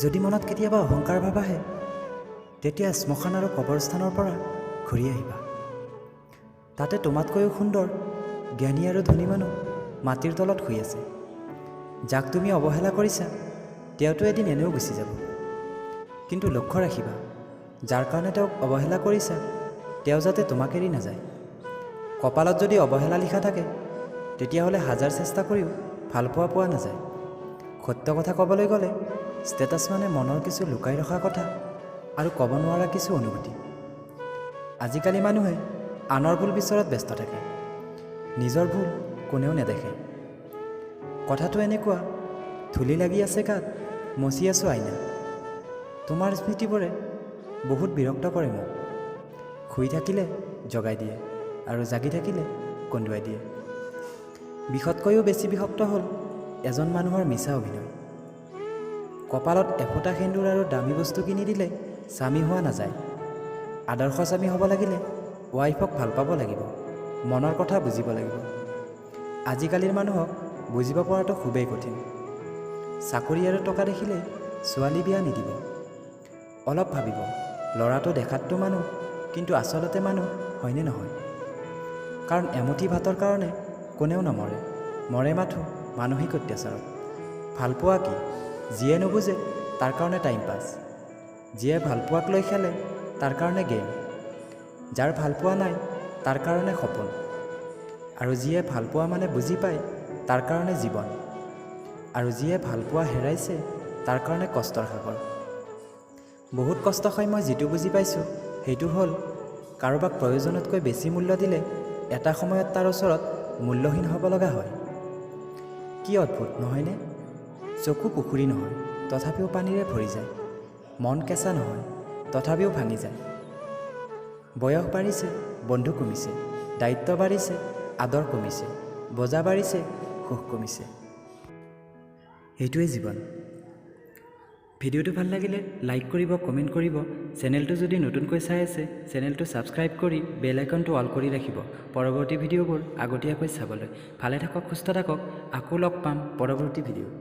যদি মনত কেতিয়াবা অহংকাৰ ভাৱ আহে তেতিয়া শ্মশান আৰু কবৰস্থানৰ পৰা ঘূৰি আহিবা। তাতে তোমাতকৈও সুন্দৰ জ্ঞানী আৰু ধনী মানুহ মাটিৰ তলত শুই আছে। যাক তুমি অৱহেলা কৰিছা তেওঁতো এদিন এনেও গুচি যাব। কিন্তু লক্ষ্য ৰাখিবা, যাৰ কাৰণে তেওঁক অৱহেলা কৰিছা তেওঁ যাতে তোমাক এৰি নাযায়। কপালত যদি অৱহেলা লিখা থাকে তেতিয়াহ'লে হাজাৰ চেষ্টা কৰিও ভালপোৱা পোৱা নাযায়। সত্য কথা ক'বলৈ গ'লে ষ্টেটাছ মানে মনৰ কিছু লুকাই ৰখা কথা আৰু ক'ব নোৱাৰা কিছু অনুভূতি। আজিকালি মানুহে আনৰ ভুল বিচৰাত ব্যস্ত থাকে, নিজৰ ভুল কোনেও নেদেখে। কথাটো এনেকুৱা, ধূলি লাগি আছে গাত, মচি আছোঁ আইনা। তোমাৰ স্মৃতিবোৰে বহুত বিৰক্ত কৰে মোক। শুই থাকিলে জগাই দিয়ে আৰু জাগি থাকিলে কন্দুৱাই দিয়ে। বিষতকৈও বেছি বিষাক্ত হ'ল এজন মানুহৰ মিছা অভিনয়। কপালত এফোঁটা সেন্দুৰ আৰু দামী বস্তু কিনি দিলে স্বামী হোৱা নাযায়। আদৰ্শ স্বামী হ'ব লাগিলে ৱাইফক ভাল পাব লাগিব, মনৰ কথা বুজিব লাগিব। আজিকালিৰ মানুহক বুজিব পৰাটো খুবেই কঠিন। চাকৰি আৰু টকা দেখিলে ছোৱালী বিয়া নিদিব। অলপ ভাবিব, ল'ৰাটো দেখাততো মানুহ কিন্তু আচলতে মানুহ হয়নে নহয়? কাৰণ এমুঠি ভাতৰ কাৰণে কোনেও নমৰে, মৰে মাথো মানসিক অত্যাচাৰত। ভালপোৱা কি? যিয়ে নুবুজে তাৰ কাৰণে টাইম পাছ, যিয়ে ভালপোৱাক লৈ খেলে তাৰ কাৰণে গেম, যাৰ ভালপোৱা নাই তাৰ কাৰণে সপোন, আৰু যিয়ে ভালপোৱা মানে বুজি পায় তাৰ কাৰণে জীৱন, আৰু যিয়ে ভালপোৱা হেৰাইছে তাৰ কাৰণে কষ্টৰ সাগৰ। বহুত কষ্ট খাই মই যিটো বুজি পাইছোঁ সেইটো হ'ল, কাৰোবাক প্ৰয়োজনতকৈ বেছি মূল্য দিলে এটা সময়ত তাৰ ওচৰত মূল্যহীন হ'ব লগা হয়। কি অদ্ভুত নহয়নে? চকু পুখুৰী নহয় তথাপিও পানীৰে ভৰি যায়, মন কেঁচা নহয় তথাপিও ভাঙি যায়। বয়স বাঢ়িছে, বন্ধু কমিছে, দায়িত্ব বাঢ়িছে, আদৰ কমিছে, বোজা বাঢ়িছে, সুখ কমিছে। সেইটোৱেই জীৱন। ভিডিঅ'টো ভাল লাগিলে লাইক কৰিব, কমেণ্ট কৰিব। চেনেলটো যদি নতুনকৈ চাই আছে চেনেলটো ছাবস্ক্ৰাইব কৰি বেল আইকনটো অল কৰি ৰাখিব পৰৱৰ্তী ভিডিঅ'বোৰ আগতীয়াকৈ চাবলৈ। ভালে থাকক, সুস্থ থাকক, আকৌ লগ পাম পৰৱৰ্তী ভিডিঅ'।